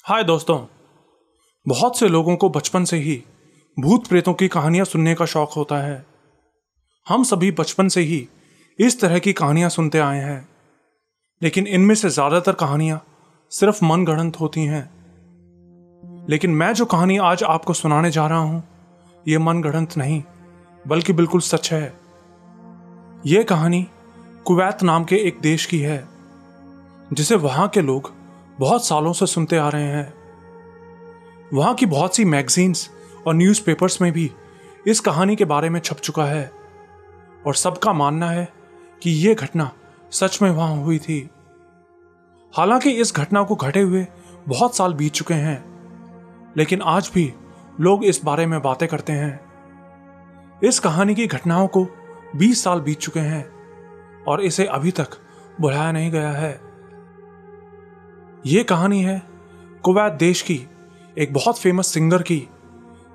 हाय दोस्तों। बहुत से लोगों को बचपन से ही भूत प्रेतों की कहानियां सुनने का शौक होता है। हम सभी बचपन से ही इस तरह की कहानियां सुनते आए हैं, लेकिन इनमें से ज्यादातर कहानियां सिर्फ मनगढ़ंत होती हैं। लेकिन मैं जो कहानी आज आपको सुनाने जा रहा हूं, यह मनगढ़ंत नहीं बल्कि बिल्कुल सच है। यह कहानी कुवैत नाम के एक देश की है, जिसे वहां के लोग बहुत सालों से सुनते आ रहे हैं। वहां की बहुत सी मैगजीन्स और न्यूज़पेपर्स में भी इस कहानी के बारे में छप चुका है, और सबका मानना है कि यह घटना सच में वहां हुई थी। हालांकि इस घटना को घटे हुए बहुत साल बीत चुके हैं, लेकिन आज भी लोग इस बारे में बातें करते हैं। इस कहानी की घटनाओं को 20 साल बीत चुके हैं और इसे अभी तक भुलाया नहीं गया है। यह कहानी है कुवैत देश की एक बहुत फेमस सिंगर की,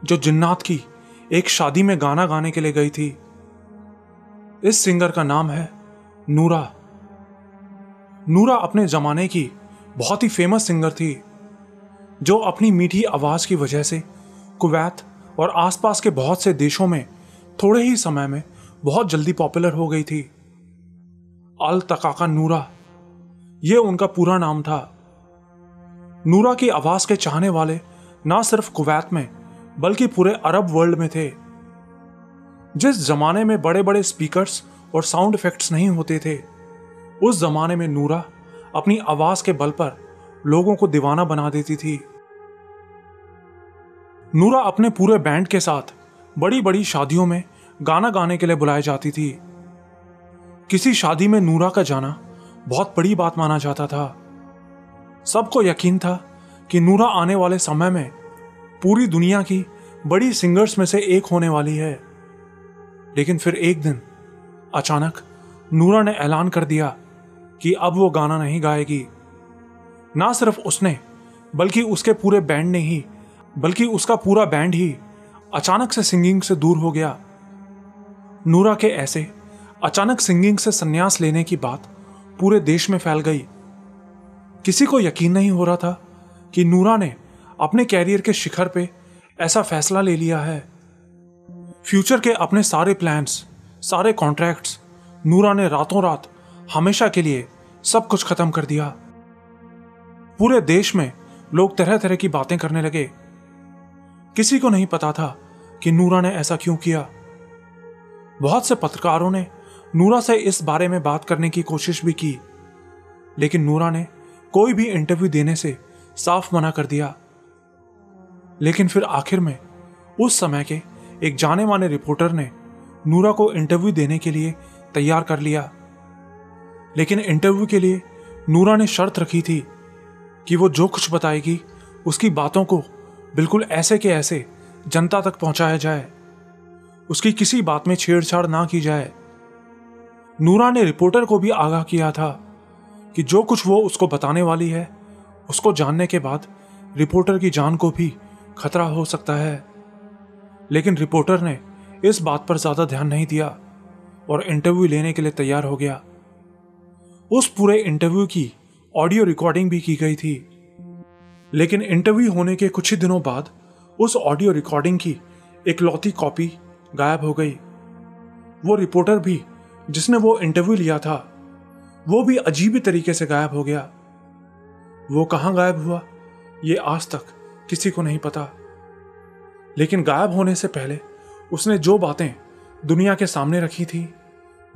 जो जिन्नात की एक शादी में गाना गाने के लिए गई थी। इस सिंगर का नाम है नूरा। नूरा अपने जमाने की बहुत ही फेमस सिंगर थी, जो अपनी मीठी आवाज की वजह से कुवैत और आसपास के बहुत से देशों में थोड़े ही समय में बहुत जल्दी पॉपुलर हो गई थी। अल तकाका नूरा, यह उनका पूरा नाम था। नूरा की आवाज के चाहने वाले ना सिर्फ कुवैत में बल्कि पूरे अरब वर्ल्ड में थे। जिस जमाने में बड़े बड़े स्पीकर्स और साउंड इफेक्ट्स नहीं होते थे, उस जमाने में नूरा अपनी आवाज के बल पर लोगों को दीवाना बना देती थी। नूरा अपने पूरे बैंड के साथ बड़ी बड़ी शादियों में गाना गाने के लिए बुलाई जाती थी। किसी शादी में नूरा का जाना बहुत बड़ी बात माना जाता था। सबको यकीन था कि नूरा आने वाले समय में पूरी दुनिया की बड़ी सिंगर्स में से एक होने वाली है। लेकिन फिर एक दिन अचानक नूरा ने ऐलान कर दिया कि अब वो गाना नहीं गाएगी। ना सिर्फ उसने बल्कि उसके पूरे बैंड ने ही, बल्कि उसका पूरा बैंड ही अचानक से सिंगिंग से दूर हो गया। नूरा के ऐसे अचानक सिंगिंग से संन्यास लेने की बात पूरे देश में फैल गई। किसी को यकीन नहीं हो रहा था कि नूरा ने अपने कैरियर के शिखर पे ऐसा फैसला ले लिया है। फ्यूचर के अपने सारे प्लान्स, सारे कॉन्ट्रैक्ट्स नूरा ने रातों रात हमेशा के लिए सब कुछ खत्म कर दिया। पूरे देश में लोग तरह तरह की बातें करने लगे। किसी को नहीं पता था कि नूरा ने ऐसा क्यों किया। बहुत से पत्रकारों ने नूरा से इस बारे में बात करने की कोशिश भी की, लेकिन नूरा ने कोई भी इंटरव्यू देने से साफ मना कर दिया। लेकिन फिर आखिर में उस समय के एक जाने माने रिपोर्टर ने नूरा को इंटरव्यू देने के लिए तैयार कर लिया। लेकिन इंटरव्यू के लिए नूरा ने शर्त रखी थी कि वो जो कुछ बताएगी उसकी बातों को बिल्कुल ऐसे के ऐसे जनता तक पहुंचाया जाए, उसकी किसी बात में छेड़छाड़ ना की जाए। नूरा ने रिपोर्टर को भी आगाह किया था कि जो कुछ वो उसको बताने वाली है, उसको जानने के बाद रिपोर्टर की जान को भी खतरा हो सकता है। लेकिन रिपोर्टर ने इस बात पर ज्यादा ध्यान नहीं दिया और इंटरव्यू लेने के लिए तैयार हो गया। उस पूरे इंटरव्यू की ऑडियो रिकॉर्डिंग भी की गई थी, लेकिन इंटरव्यू होने के कुछ ही दिनों बाद उस ऑडियो रिकॉर्डिंग की इकलौती कॉपी गायब हो गई। वो रिपोर्टर भी जिसने वो इंटरव्यू लिया था, वो भी अजीब ही तरीके से गायब हो गया। वो कहां गायब हुआ, ये आज तक किसी को नहीं पता। लेकिन गायब होने से पहले उसने जो बातें दुनिया के सामने रखी थी,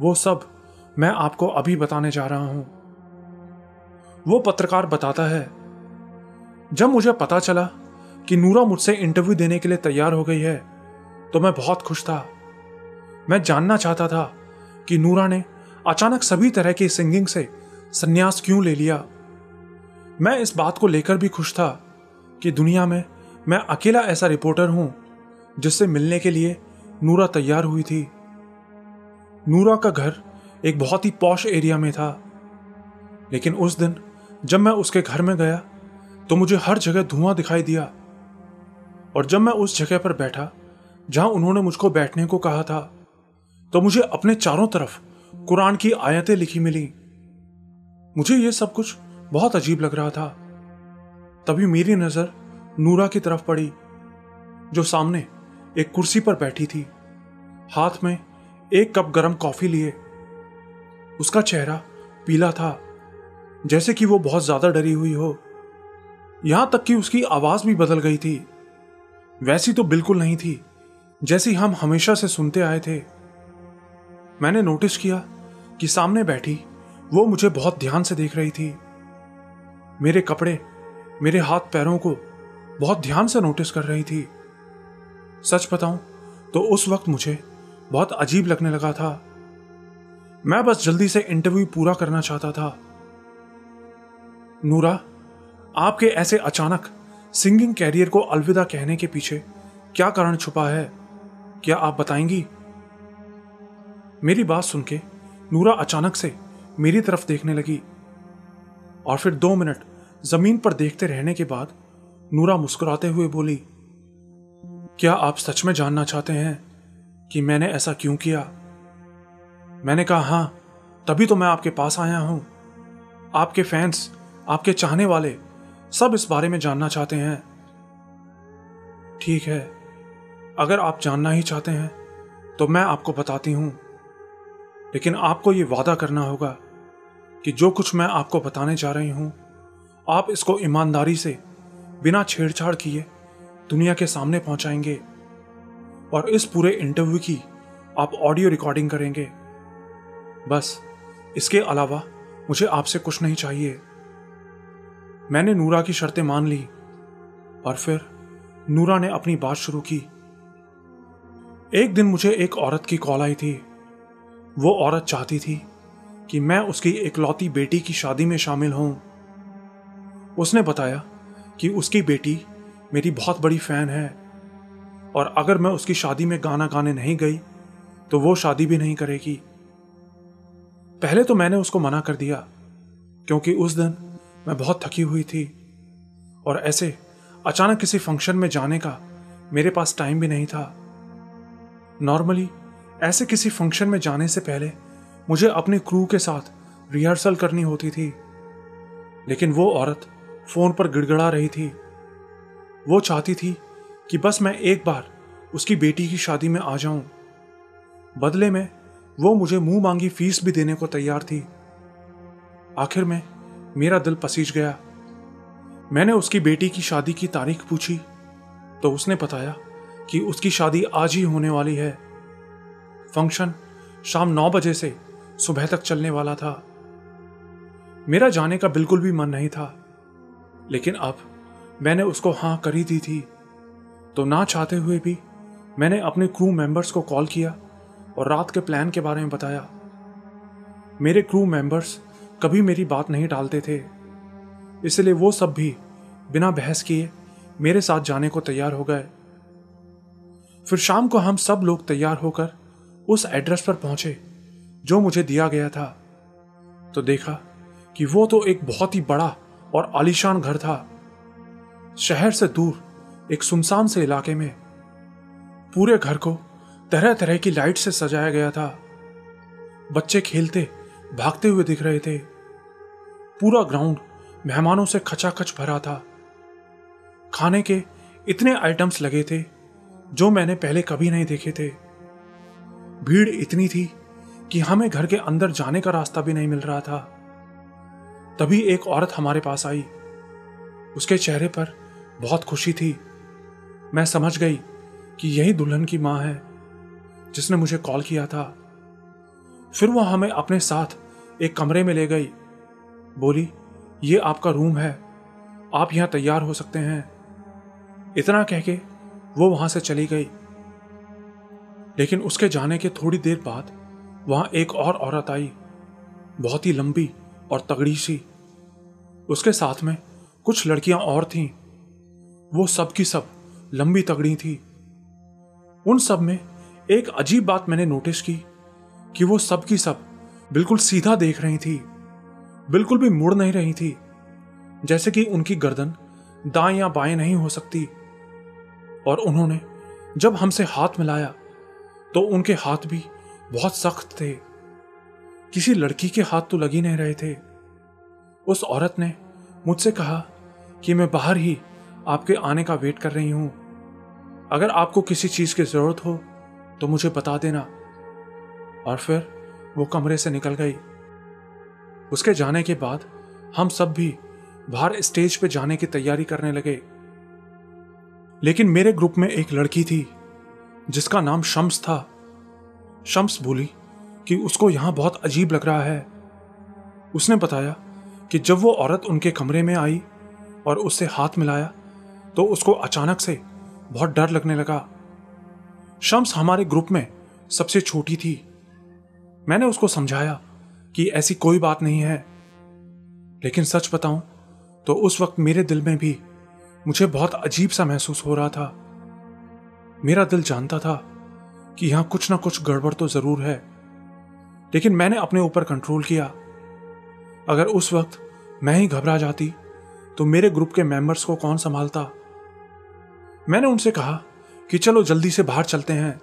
वो सब मैं आपको अभी बताने जा रहा हूं। वो पत्रकार बताता है, जब मुझे पता चला कि नूरा मुझसे इंटरव्यू देने के लिए तैयार हो गई है, तो मैं बहुत खुश था। मैं जानना चाहता था कि नूरा ने अचानक सभी तरह की सिंगिंग से संन्यास क्यों ले लिया। मैं इस बात को लेकर भी खुश था कि दुनिया में मैं अकेला ऐसा रिपोर्टर हूं जिससे मिलने के लिए नूरा तैयार हुई थी। नूरा का घर एक बहुत ही पॉश एरिया में था, लेकिन उस दिन जब मैं उसके घर में गया तो मुझे हर जगह धुआं दिखाई दिया। और जब मैं उस जगह पर बैठा जहां उन्होंने मुझको बैठने को कहा था, तो मुझे अपने चारों तरफ कुरान की आयतें लिखी मिली। मुझे यह सब कुछ बहुत अजीब लग रहा था। तभी मेरी नजर नूरा की तरफ पड़ी, जो सामने एक कुर्सी पर बैठी थी, हाथ में एक कप गरम कॉफी लिए। उसका चेहरा पीला था, जैसे कि वो बहुत ज्यादा डरी हुई हो। यहां तक कि उसकी आवाज भी बदल गई थी। वैसी तो बिल्कुल नहीं थी जैसी हम हमेशा से सुनते आए थे। मैंने नोटिस किया कि सामने बैठी वो मुझे बहुत ध्यान से देख रही थी। मेरे कपड़े, मेरे हाथ पैरों को बहुत ध्यान से नोटिस कर रही थी। सच बताऊं तो उस वक्त मुझे बहुत अजीब लगने लगा था। मैं बस जल्दी से इंटरव्यू पूरा करना चाहता था। नूरा, आपके ऐसे अचानक सिंगिंग कैरियर को अलविदा कहने के पीछे क्या कारण छुपा है, क्या आप बताएंगी? मेरी बात सुन के नूरा अचानक से मेरी तरफ देखने लगी और फिर 2 मिनट जमीन पर देखते रहने के बाद नूरा मुस्कुराते हुए बोली, क्या आप सच में जानना चाहते हैं कि मैंने ऐसा क्यों किया? मैंने कहा हां, तभी तो मैं आपके पास आया हूं। आपके फैंस, आपके चाहने वाले सब इस बारे में जानना चाहते हैं। ठीक है, अगर आप जानना ही चाहते हैं तो मैं आपको बताती हूं, लेकिन आपको ये वादा करना होगा कि जो कुछ मैं आपको बताने जा रही हूं, आप इसको ईमानदारी से बिना छेड़छाड़ किए दुनिया के सामने पहुंचाएंगे और इस पूरे इंटरव्यू की आप ऑडियो रिकॉर्डिंग करेंगे। बस इसके अलावा मुझे आपसे कुछ नहीं चाहिए। मैंने नूरा की शर्तें मान ली और फिर नूरा ने अपनी बात शुरू की। एक दिन मुझे एक औरत की कॉल आई थी। वो औरत चाहती थी कि मैं उसकी इकलौती बेटी की शादी में शामिल हूं। उसने बताया कि उसकी बेटी मेरी बहुत बड़ी फैन है और अगर मैं उसकी शादी में गाना गाने नहीं गई तो वो शादी भी नहीं करेगी। पहले तो मैंने उसको मना कर दिया, क्योंकि उस दिन मैं बहुत थकी हुई थी और ऐसे अचानक किसी फंक्शन में जाने का मेरे पास टाइम भी नहीं था। नॉर्मली ऐसे किसी फंक्शन में जाने से पहले मुझे अपने क्रू के साथ रिहर्सल करनी होती थी, लेकिन वो औरत फोन पर गिड़गिड़ा रही थी। वो चाहती थी कि बस मैं एक बार उसकी बेटी की शादी में आ जाऊं। बदले में वो मुझे मुंह मांगी फीस भी देने को तैयार थी। आखिर में मेरा दिल पसीज गया। मैंने उसकी बेटी की शादी की तारीख पूछी तो उसने बताया कि उसकी शादी आज ही होने वाली है। फंक्शन शाम 9 बजे से सुबह तक चलने वाला था। मेरा जाने का बिल्कुल भी मन नहीं था, लेकिन अब मैंने उसको हां कर ही दी थी। तो ना चाहते हुए भी मैंने अपने क्रू मेंबर्स को कॉल किया और रात के प्लान के बारे में बताया। मेरे क्रू मेंबर्स कभी मेरी बात नहीं टालते थे, इसलिए वो सब भी बिना बहस किए मेरे साथ जाने को तैयार हो गए। फिर शाम को हम सब लोग तैयार होकर उस एड्रेस पर पहुंचे जो मुझे दिया गया था। तो देखा कि वो तो एक बहुत ही बड़ा और आलीशान घर था। शहर से दूर एक सुनसान से इलाके में। पूरे घर को तरह तरह की लाइट से सजाया गया था। बच्चे खेलते भागते हुए दिख रहे थे। पूरा ग्राउंड मेहमानों से खचाखच भरा था। खाने के इतने आइटम्स लगे थे जो मैंने पहले कभी नहीं देखे थे। भीड़ इतनी थी कि हमें घर के अंदर जाने का रास्ता भी नहीं मिल रहा था। तभी एक औरत हमारे पास आई। उसके चेहरे पर बहुत खुशी थी। मैं समझ गई कि यही दुल्हन की मां है जिसने मुझे कॉल किया था। फिर वो हमें अपने साथ एक कमरे में ले गई। बोली, ये आपका रूम है, आप यहां तैयार हो सकते हैं। इतना कह के वो वहां से चली गई। लेकिन उसके जाने के थोड़ी देर बाद वहां एक और औरत आई, बहुत ही लंबी और तगड़ी सी। उसके साथ में कुछ लड़कियां और थीं। वो सब की सब लंबी तगड़ी थी। उन सब में एक अजीब बात मैंने नोटिस की कि वो सब की सब बिल्कुल सीधा देख रही थी, बिल्कुल भी मुड़ नहीं रही थी, जैसे कि उनकी गर्दन दाएं या बाएं नहीं हो सकती। और उन्होंने जब हमसे हाथ मिलाया तो उनके हाथ भी बहुत सख्त थे। किसी लड़की के हाथ तो लग ही नहीं रहे थे। उस औरत ने मुझसे कहा कि मैं बाहर ही आपके आने का वेट कर रही हूं। अगर आपको किसी चीज की जरूरत हो तो मुझे बता देना। और फिर वो कमरे से निकल गई। उसके जाने के बाद हम सब भी बाहर स्टेज पे जाने की तैयारी करने लगे। लेकिन मेरे ग्रुप में एक लड़की थी जिसका नाम शम्स था। शम्स बोली कि उसको यहां बहुत अजीब लग रहा है। उसने बताया कि जब वो औरत उनके कमरे में आई और उससे हाथ मिलाया तो उसको अचानक से बहुत डर लगने लगा। शम्स हमारे ग्रुप में सबसे छोटी थी। मैंने उसको समझाया कि ऐसी कोई बात नहीं है, लेकिन सच बताऊं तो उस वक्त मेरे दिल में भी मुझे बहुत अजीब सा महसूस हो रहा था। मेरा दिल जानता था कि यहां कुछ ना कुछ गड़बड़ तो जरूर है, लेकिन मैंने अपने ऊपर कंट्रोल किया। अगर उस वक्त मैं ही घबरा जाती तो मेरे ग्रुप के मेंबर्स को कौन संभालता। मैंने उनसे कहा कि चलो जल्दी से बाहर चलते हैं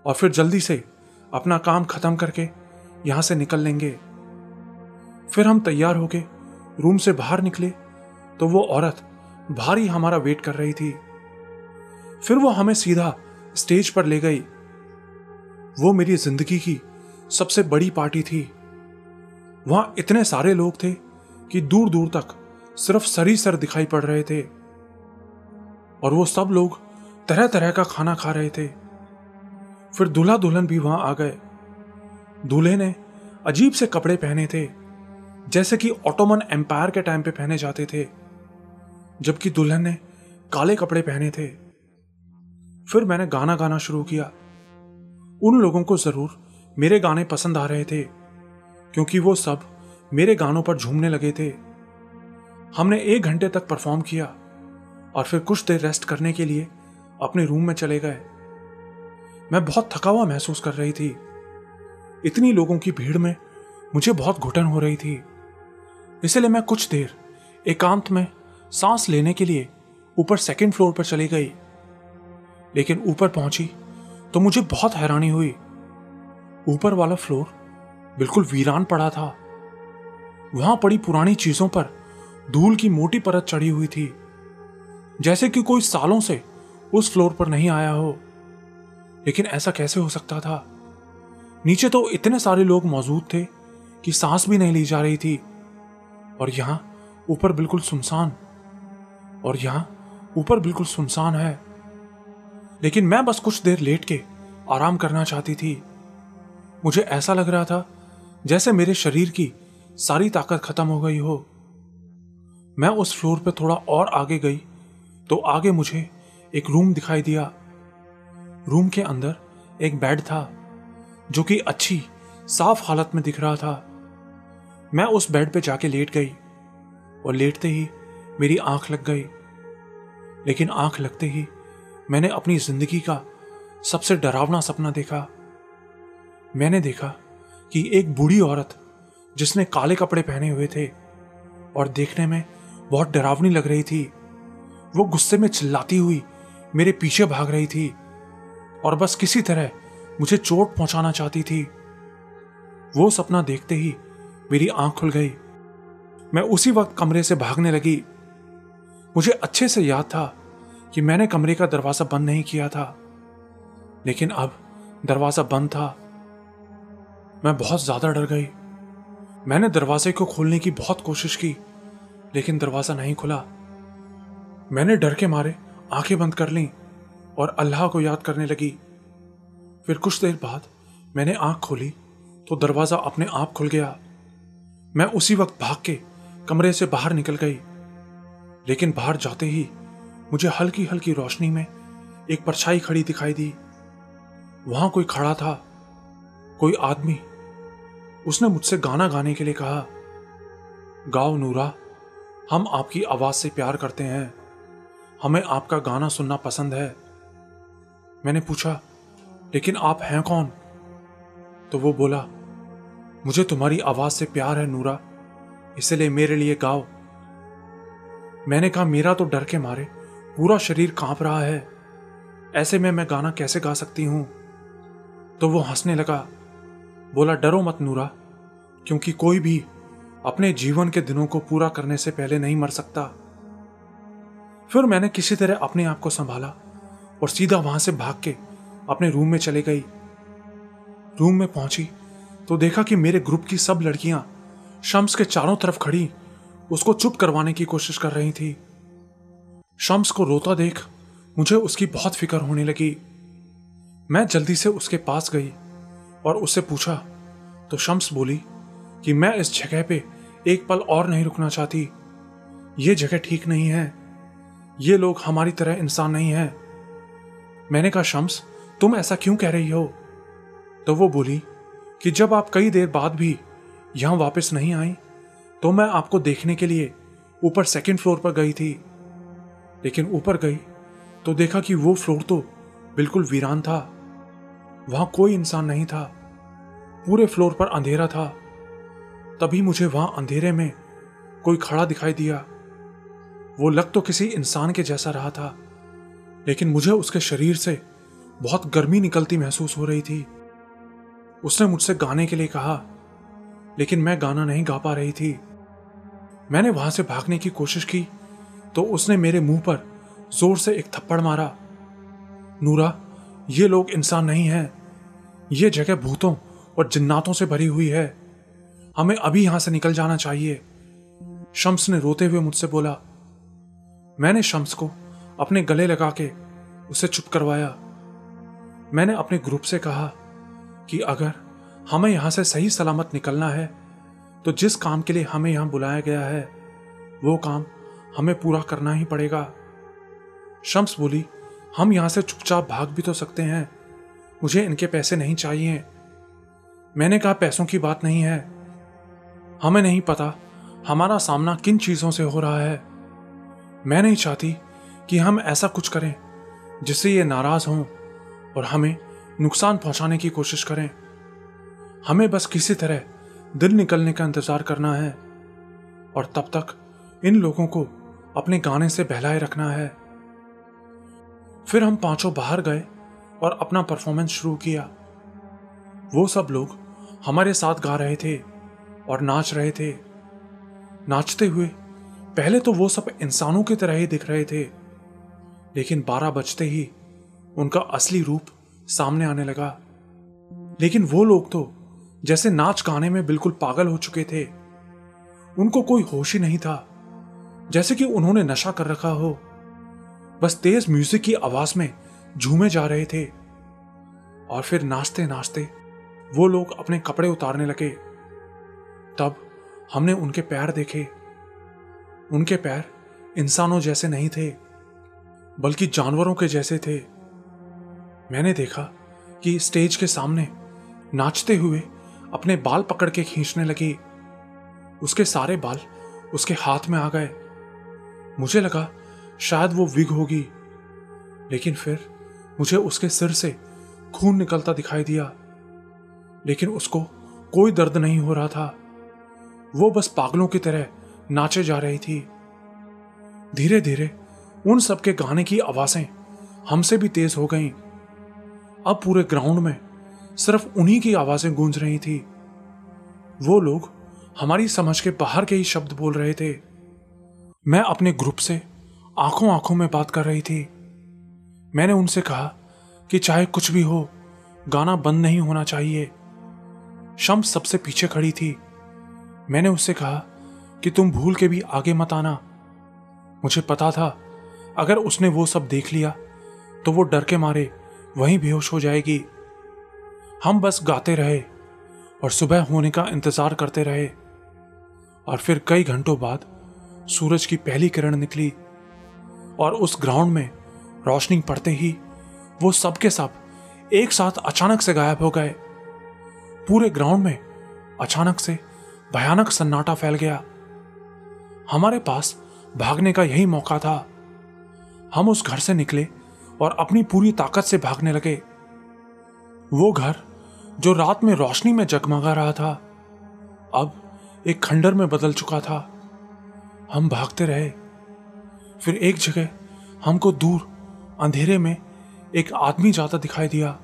और फिर जल्दी से अपना काम खत्म करके यहां से निकल लेंगे। फिर हम तैयार होके रूम से बाहर निकले तो वो औरत बाहर ही हमारा वेट कर रही थी। फिर वो हमें सीधा स्टेज पर ले गई। वो मेरी जिंदगी की सबसे बड़ी पार्टी थी। वहां इतने सारे लोग थे कि दूर दूर तक सिर्फ सर ही सर दिखाई पड़ रहे थे, और वो सब लोग तरह तरह का खाना खा रहे थे। फिर दूल्हा दुल्हन भी वहां आ गए। दूल्हे ने अजीब से कपड़े पहने थे, जैसे कि ऑटोमन एम्पायर के टाइम पे पहने जाते थे, जबकि दुल्हन ने काले कपड़े पहने थे। फिर मैंने गाना गाना शुरू किया। उन लोगों को जरूर मेरे गाने पसंद आ रहे थे, क्योंकि वो सब मेरे गानों पर झूमने लगे थे। हमने 1 घंटे तक परफॉर्म किया और फिर कुछ देर रेस्ट करने के लिए अपने रूम में चले गए। मैं बहुत थका हुआ महसूस कर रही थी। इतनी लोगों की भीड़ में मुझे बहुत घुटन हो रही थी, इसलिए मैं कुछ देर एकांत में सांस लेने के लिए ऊपर 2nd फ्लोर पर चली गई। लेकिन ऊपर पहुंची तो मुझे बहुत हैरानी हुई। ऊपर वाला फ्लोर बिल्कुल वीरान पड़ा था। वहां पड़ी पुरानी चीजों पर धूल की मोटी परत चढ़ी हुई थी, जैसे कि कोई सालों से उस फ्लोर पर नहीं आया हो। लेकिन ऐसा कैसे हो सकता था? नीचे तो इतने सारे लोग मौजूद थे कि सांस भी नहीं ली जा रही थी, और यहां ऊपर बिल्कुल सुनसान, और यहां ऊपर बिल्कुल सुनसान है। लेकिन मैं बस कुछ देर लेट के आराम करना चाहती थी। मुझे ऐसा लग रहा था जैसे मेरे शरीर की सारी ताकत खत्म हो गई हो। मैं उस फ्लोर पे थोड़ा और आगे गई तो आगे मुझे एक रूम दिखाई दिया। रूम के अंदर एक बेड था जो कि अच्छी साफ हालत में दिख रहा था। मैं उस बेड पे जाके लेट गई और लेटते ही मेरी आंख लग गई। लेकिन आंख लगते ही मैंने अपनी जिंदगी का सबसे डरावना सपना देखा। मैंने देखा कि एक बूढ़ी औरत जिसने काले कपड़े पहने हुए थे और देखने में बहुत डरावनी लग रही थी, वो गुस्से में चिल्लाती हुई मेरे पीछे भाग रही थी और बस किसी तरह मुझे चोट पहुंचाना चाहती थी। वो सपना देखते ही मेरी आंख खुल गई। मैं उसी वक्त कमरे से भागने लगी। मुझे अच्छे से याद था कि मैंने कमरे का दरवाजा बंद नहीं किया था, लेकिन अब दरवाजा बंद था। मैं बहुत ज्यादा डर गई। मैंने दरवाजे को खोलने की बहुत कोशिश की, लेकिन दरवाजा नहीं खुला। मैंने डर के मारे आंखें बंद कर लीं और अल्लाह को याद करने लगी। फिर कुछ देर बाद मैंने आंख खोली तो दरवाजा अपने आप खुल गया। मैं उसी वक्त भाग के कमरे से बाहर निकल गई, लेकिन बाहर जाते ही मुझे हल्की हल्की रोशनी में एक परछाई खड़ी दिखाई दी। वहां कोई खड़ा था, कोई आदमी। उसने मुझसे गाना गाने के लिए कहा, गाओ नूरा, हम आपकी आवाज से प्यार करते हैं, हमें आपका गाना सुनना पसंद है। मैंने पूछा, लेकिन आप हैं कौन? तो वो बोला, मुझे तुम्हारी आवाज से प्यार है नूरा, इसलिए मेरे लिए गाओ। मैंने कहा, मेरा तो डर के मारे पूरा शरीर कांप रहा है, ऐसे में मैं गाना कैसे गा सकती हूं? तो वो हंसने लगा, बोला, डरो मत नूरा, क्योंकि कोई भी अपने जीवन के दिनों को पूरा करने से पहले नहीं मर सकता। फिर मैंने किसी तरह अपने आप को संभाला और सीधा वहां से भाग के अपने रूम में चले गई। रूम में पहुंची तो देखा कि मेरे ग्रुप की सब लड़कियां शम्स के चारों तरफ खड़ी उसको चुप करवाने की कोशिश कर रही थी। शम्स को रोता देख मुझे उसकी बहुत फिक्र होने लगी। मैं जल्दी से उसके पास गई और उससे पूछा तो शम्स बोली कि मैं इस जगह पे एक पल और नहीं रुकना चाहती। ये जगह ठीक नहीं है, ये लोग हमारी तरह इंसान नहीं है। मैंने कहा शम्स, तुम ऐसा क्यों कह रही हो? तो वो बोली कि जब आप कई देर बाद भी यहां वापस नहीं आई तो मैं आपको देखने के लिए ऊपर सेकंड फ्लोर पर गई थी। लेकिन ऊपर गई तो देखा कि वो फ्लोर तो बिल्कुल वीरान था, वहां कोई इंसान नहीं था, पूरे फ्लोर पर अंधेरा था। तभी मुझे वहां अंधेरे में कोई खड़ा दिखाई दिया। वो लग तो किसी इंसान के जैसा रहा था, लेकिन मुझे उसके शरीर से बहुत गर्मी निकलती महसूस हो रही थी। उसने मुझसे गाने के लिए कहा, लेकिन मैं गाना नहीं गा पा रही थी। मैंने वहां से भागने की कोशिश की तो उसने मेरे मुंह पर जोर से एक थप्पड़ मारा। नूरा, ये लोग इंसान नहीं हैं, ये जगह भूतों और जिन्नातों से भरी हुई है, हमें अभी यहां से निकल जाना चाहिए। शम्स ने रोते हुए मुझसे बोला। मैंने शम्स को अपने गले लगा के उसे चुप करवाया। मैंने अपने ग्रुप से कहा कि अगर हमें यहां से सही सलामत निकलना है तो जिस काम के लिए हमें यहां बुलाया गया है वो काम हमें पूरा करना ही पड़ेगा। शम्स बोली, हम यहां से चुपचाप भाग भी तो सकते हैं, मुझे इनके पैसे नहीं चाहिए। मैंने कहा पैसों की बात नहीं है, हमें नहीं पता हमारा सामना किन चीजों से हो रहा है। मैं नहीं चाहती कि हम ऐसा कुछ करें जिससे ये नाराज हों और हमें नुकसान पहुंचाने की कोशिश करें। हमें बस किसी तरह दिन निकलने का इंतजार करना है और तब तक इन लोगों को अपने गाने से बहलाए रखना है। फिर हम पांचों बाहर गए और अपना परफॉर्मेंस शुरू किया। वो सब लोग हमारे साथ गा रहे थे और नाच रहे थे। नाचते हुए पहले तो वो सब इंसानों की तरह ही दिख रहे थे, लेकिन 12 बजते ही उनका असली रूप सामने आने लगा। लेकिन वो लोग तो जैसे नाच गाने में बिल्कुल पागल हो चुके थे। उनको कोई होश ही नहीं था, जैसे कि उन्होंने नशा कर रखा हो। बस तेज म्यूजिक की आवाज में झूमे जा रहे थे। और फिर नाचते नाचते वो लोग अपने कपड़े उतारने लगे। तब हमने उनके पैर देखे। उनके पैर इंसानों जैसे नहीं थे, बल्कि जानवरों के जैसे थे। मैंने देखा कि स्टेज के सामने नाचते हुए अपने बाल पकड़ के खींचने लगी। उसके सारे बाल उसके हाथ में आ गए। मुझे लगा शायद वो विग होगी, लेकिन फिर मुझे उसके सिर से खून निकलता दिखाई दिया। लेकिन उसको कोई दर्द नहीं हो रहा था, वो बस पागलों की तरह नाचे जा रही थी। धीरे धीरे उन सबके गाने की आवाजें हमसे भी तेज हो गईं। अब पूरे ग्राउंड में सिर्फ उन्हीं की आवाजें गूंज रही थी। वो लोग हमारी समझ के बाहर के ही शब्द बोल रहे थे। मैं अपने ग्रुप से आंखों आंखों में बात कर रही थी। मैंने उनसे कहा कि चाहे कुछ भी हो, गाना बंद नहीं होना चाहिए। शम्स सबसे पीछे खड़ी थी। मैंने उससे कहा कि तुम भूल के भी आगे मत आना। मुझे पता था अगर उसने वो सब देख लिया तो वो डर के मारे वहीं बेहोश हो जाएगी। हम बस गाते रहे और सुबह होने का इंतजार करते रहे। और फिर कई घंटों बाद सूरज की पहली किरण निकली और उस ग्राउंड में रोशनी पड़ते ही वो सब के सब एक साथ अचानक से गायब हो गए। पूरे ग्राउंड में अचानक से भयानक सन्नाटा फैल गया। हमारे पास भागने का यही मौका था। हम उस घर से निकले और अपनी पूरी ताकत से भागने लगे। वो घर जो रात में रोशनी में जगमगा रहा था अब एक खंडर में बदल चुका था। हम भागते रहे। फिर एक जगह हमको दूर अंधेरे में एक आदमी जाता दिखाई दिया।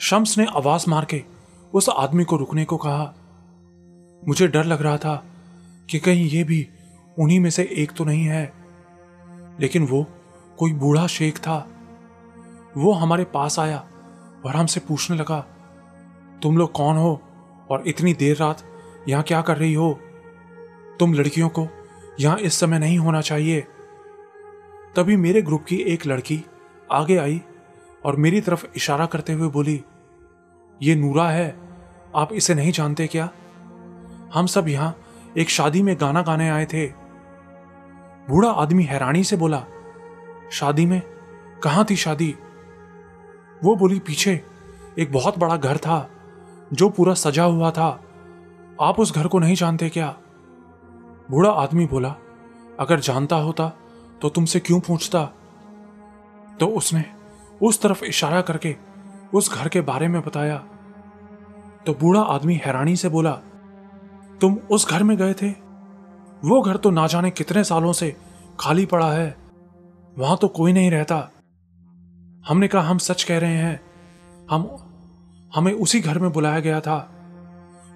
शम्स ने आवाज मार के उस आदमी को रुकने को कहा। मुझे डर लग रहा था कि कहीं ये भी उन्हीं में से एक तो नहीं है। लेकिन वो कोई बूढ़ा शेख था। वो हमारे पास आया और हमसे पूछने लगा, तुम लोग कौन हो और इतनी देर रात यहां क्या कर रही हो? तुम लड़कियों को यहां इस समय नहीं होना चाहिए। तभी मेरे ग्रुप की एक लड़की आगे आई और मेरी तरफ इशारा करते हुए बोली, ये नूरा है, आप इसे नहीं जानते क्या? हम सब यहां एक शादी में गाना गाने आए थे। बूढ़ा आदमी हैरानी से बोला, शादी में? कहां थी शादी? वो बोली, पीछे एक बहुत बड़ा घर था जो पूरा सजा हुआ था। आप उस घर को नहीं जानते क्या? बूढ़ा आदमी बोला, अगर जानता होता तो तुमसे क्यों पूछता? तो उसने उस तरफ इशारा करके उस घर के बारे में बताया। तो बूढ़ा आदमी हैरानी से बोला, तुम उस घर में गए थे? वो घर तो ना जाने कितने सालों से खाली पड़ा है, वहां तो कोई नहीं रहता। हमने कहा, हम सच कह रहे हैं, हमें उसी घर में बुलाया गया था।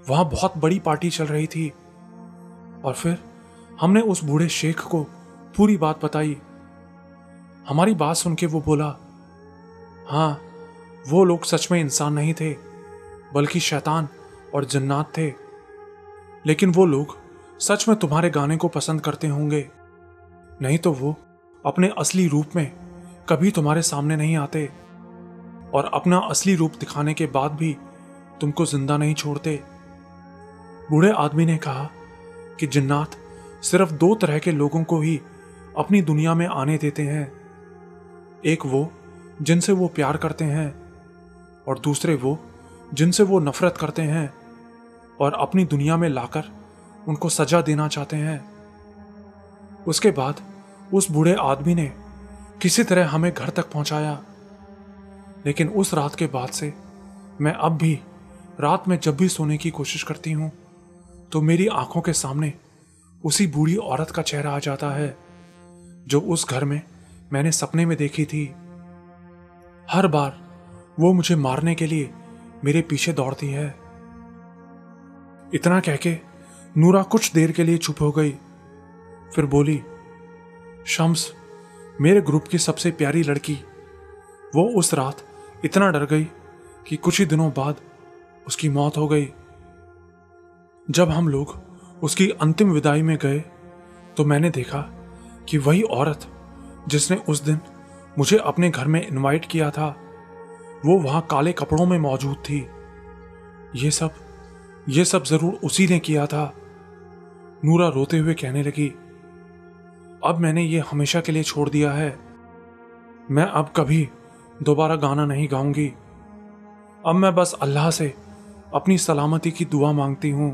वहां बहुत बड़ी पार्टी चल रही थी। और फिर हमने उस बूढ़े शेख को पूरी बात बताई। हमारी बात सुन के वो बोला, हाँ, वो लोग सच में इंसान नहीं थे, बल्कि शैतान और जन्नात थे। लेकिन वो लोग सच में तुम्हारे गाने को पसंद करते होंगे, नहीं तो वो अपने असली रूप में कभी तुम्हारे सामने नहीं आते और अपना असली रूप दिखाने के बाद भी तुमको जिंदा नहीं छोड़ते। बूढ़े आदमी ने कहा कि जिन्नात सिर्फ दो तरह के लोगों को ही अपनी दुनिया में आने देते हैं, एक वो जिनसे वो प्यार करते हैं और दूसरे वो जिनसे वो नफरत करते हैं और अपनी दुनिया में लाकर उनको सजा देना चाहते हैं। उसके बाद उस बूढ़े आदमी ने किसी तरह हमें घर तक पहुंचाया। लेकिन उस रात के बाद से मैं अब भी रात में जब भी सोने की कोशिश करती हूं तो मेरी आंखों के सामने उसी बूढ़ी औरत का चेहरा आ जाता है जो उस घर में मैंने सपने में देखी थी। हर बार वो मुझे मारने के लिए मेरे पीछे दौड़ती है। इतना कह के नूरा कुछ देर के लिए चुप हो गई, फिर बोली, शम्स, मेरे ग्रुप की सबसे प्यारी लड़की, वो उस रात इतना डर गई कि कुछ ही दिनों बाद उसकी मौत हो गई। जब हम लोग उसकी अंतिम विदाई में गए तो मैंने देखा कि वही औरत जिसने उस दिन मुझे अपने घर में इनवाइट किया था, वो वहां काले कपड़ों में मौजूद थी। ये सब जरूर उसी ने किया था। नूरा रोते हुए कहने लगी, अब मैंने ये हमेशा के लिए छोड़ दिया है। मैं अब कभी दोबारा गाना नहीं गाऊंगी। अब मैं बस अल्लाह से अपनी सलामती की दुआ मांगती हूं।